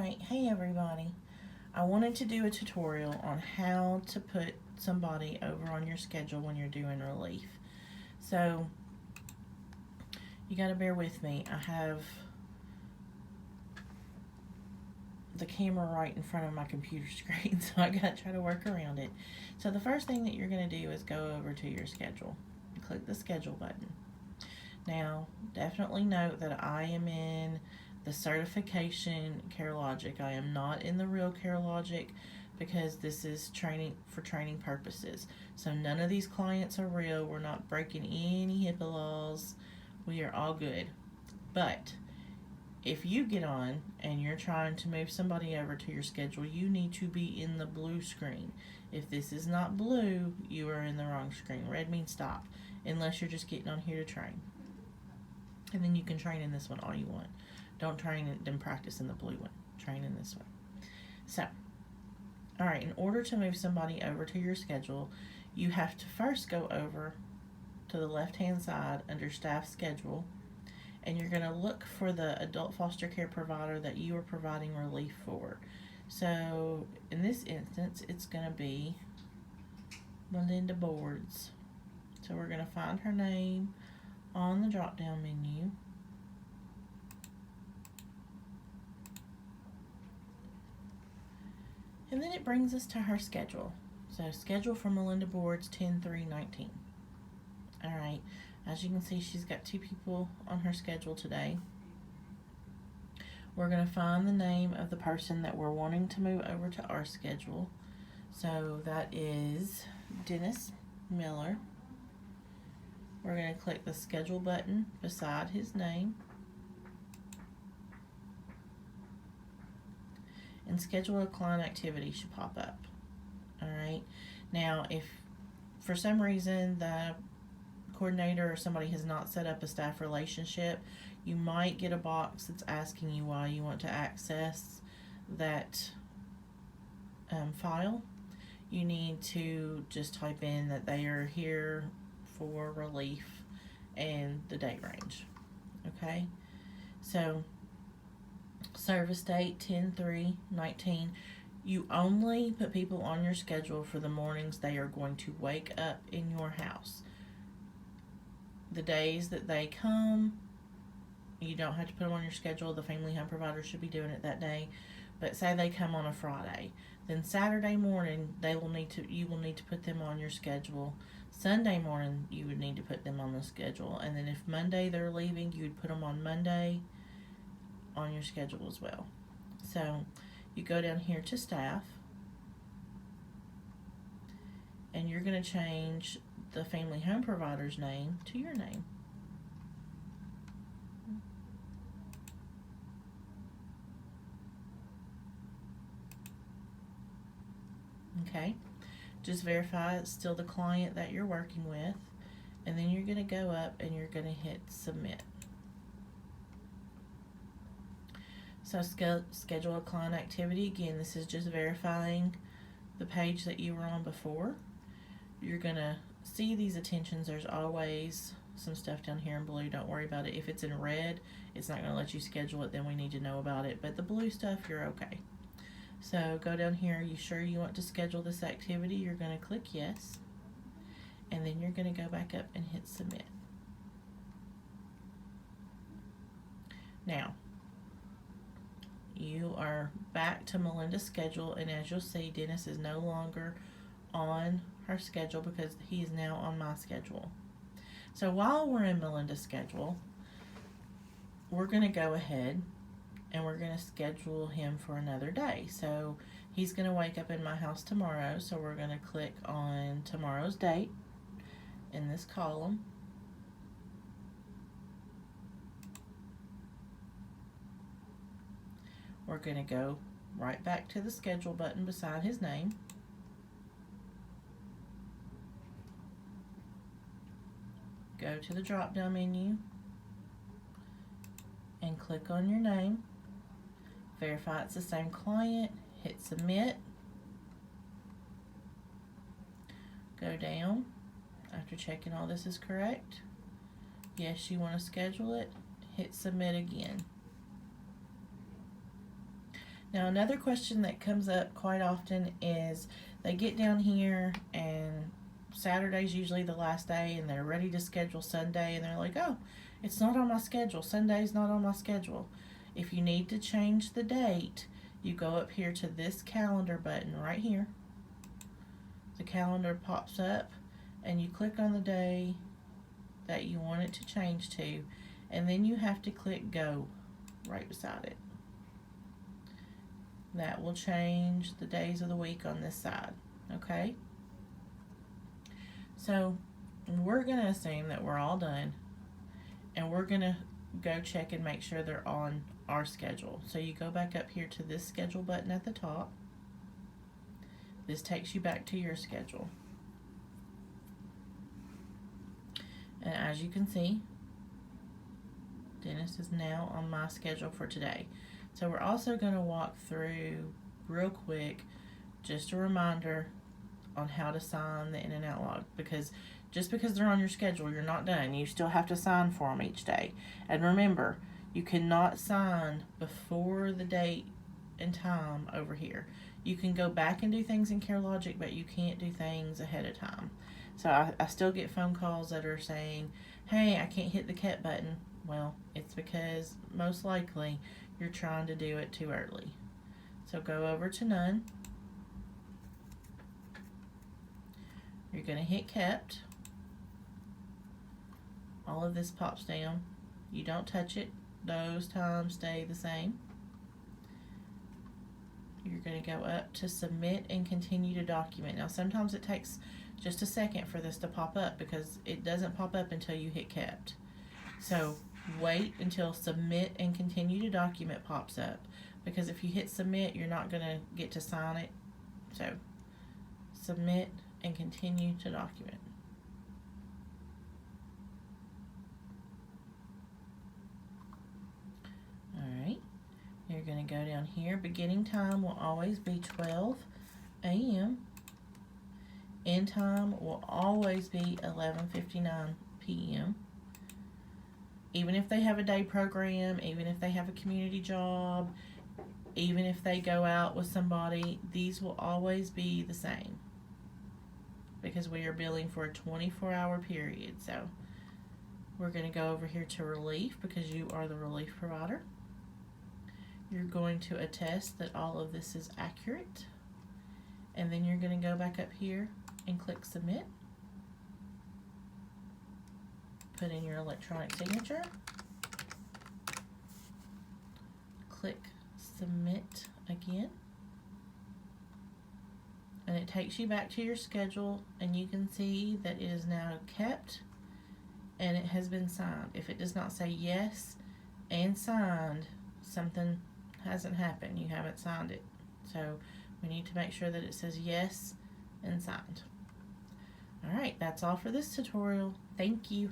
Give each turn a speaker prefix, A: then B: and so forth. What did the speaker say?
A: Alright, hey everybody. I wanted to do a tutorial on how to put somebody over on your schedule when you're doing relief. So, you gotta bear with me. I have the camera right in front of my computer screen, so I gotta try to work around it. So the first thing that you're gonna do is go over to your schedule. Click the schedule button. Now, definitely note that I am in the certification CareLogic. I am not in the real CareLogic because this is training for training purposes. So none of these clients are real. We're not breaking any HIPAA laws. We are all good. But if you get on and you're trying to move somebody over to your schedule, you need to be in the blue screen. If this is not blue, you are in the wrong screen. Red means stop, unless you're just getting on here to train. And then you can train in this one all you want. Don't train and practice in the blue one. Train in this one. So, alright, in order to move somebody over to your schedule, you have to first go over to the left-hand side under Staff Schedule, and you're going to look for the adult foster care provider that you are providing relief for. So, in this instance, it's going to be Melinda Boards. So we're going to find her name on the drop-down menu. And then it brings us to her schedule. So schedule for Melinda Boards 10/3/19. Alright, as you can see, she's got 2 people on her schedule today. We're going to find the name of the person that we're wanting to move over to our schedule. So that is Dennis Miller. We're going to click the schedule button beside his name and schedule a client activity should pop up. Alright, now if for some reason the coordinator or somebody has not set up a staff relationship, you might get a box that's asking you why you want to access that file. You need to just type in that they are here for relief and the date range. Okay, so service date 10/3/19. You only put people on your schedule for the mornings they are going to wake up in your house. The days that they come, you don't have to put them on your schedule. The family home provider should be doing it that day. But say they come on a Friday, then Saturday morning you will need to put them on your schedule. Sunday morning you would need to put them on the schedule, and then if Monday they're leaving, you would put them on Monday on your schedule as well. So you go down here to staff, and you're going to change the family home provider's name to your name. Okay, just verify it's still the client that you're working with, and then you're going to go up and you're going to hit submit. So schedule a client activity. Again, this is just verifying the page that you were on before. You're going to see these attentions. There's always some stuff down here in blue. Don't worry about it. If it's in red, it's not going to let you schedule it. Then we need to know about it. But the blue stuff, you're okay. So go down here. Are you sure you want to schedule this activity? You're going to click yes. And then you're going to go back up and hit submit. Now, you are back to Melinda's schedule, and as you'll see, Dennis is no longer on her schedule because he is now on my schedule. So while we're in Melinda's schedule, we're going to go ahead and we're going to schedule him for another day. So he's going to wake up in my house tomorrow, so we're going to click on tomorrow's date in this column. We're going to go right back to the schedule button beside his name. Go to the drop down menu and click on your name. Verify it's the same client. Hit submit. Go down after checking all this is correct. Yes, you want to schedule it. Hit submit again. Now another question that comes up quite often is they get down here and Saturday's usually the last day and they're ready to schedule Sunday and they're like, oh, it's not on my schedule. Sunday's not on my schedule. If you need to change the date, you go up here to this calendar button right here. The calendar pops up and you click on the day that you want it to change to, and then you have to click go right beside it. That will change the days of the week on this side, okay? So we're going to assume that we're all done, and we're going to go check and make sure they're on our schedule. So you go back up here to this schedule button at the top. This takes you back to your schedule. And as you can see, Dennis is now on my schedule for today. So we're also going to walk through real quick just a reminder on how to sign the in and out log, because just because they're on your schedule, you're not done. You still have to sign for them each day. And remember, you cannot sign before the date and time over here. You can go back and do things in CareLogic, but you can't do things ahead of time. So I still get phone calls that are saying, hey, I can't hit the cat button. Well, it's because most likely you're trying to do it too early. So go over to none. You're going to hit kept. All of this pops down. You don't touch it. Those times stay the same. You're going to go up to submit and continue to document. Now sometimes it takes just a second for this to pop up because it doesn't pop up until you hit kept. So wait until submit and continue to document pops up, because if you hit submit, you're not going to get to sign it. So submit and continue to document. Alright, you're going to go down here. Beginning time will always be 12 a.m. End time will always be 11:59 p.m. Even if they have a day program, even if they have a community job, even if they go out with somebody, these will always be the same, because we are billing for a 24-hour period. So we're going to go over here to relief, because you are the relief provider. You're going to attest that all of this is accurate, and then you're going to go back up here and click submit. Put in your electronic signature. Click submit again. And it takes you back to your schedule, and you can see that it is now kept and it has been signed. If it does not say yes and signed, something hasn't happened. You haven't signed it. So we need to make sure that it says yes and signed. Alright, that's all for this tutorial. Thank you.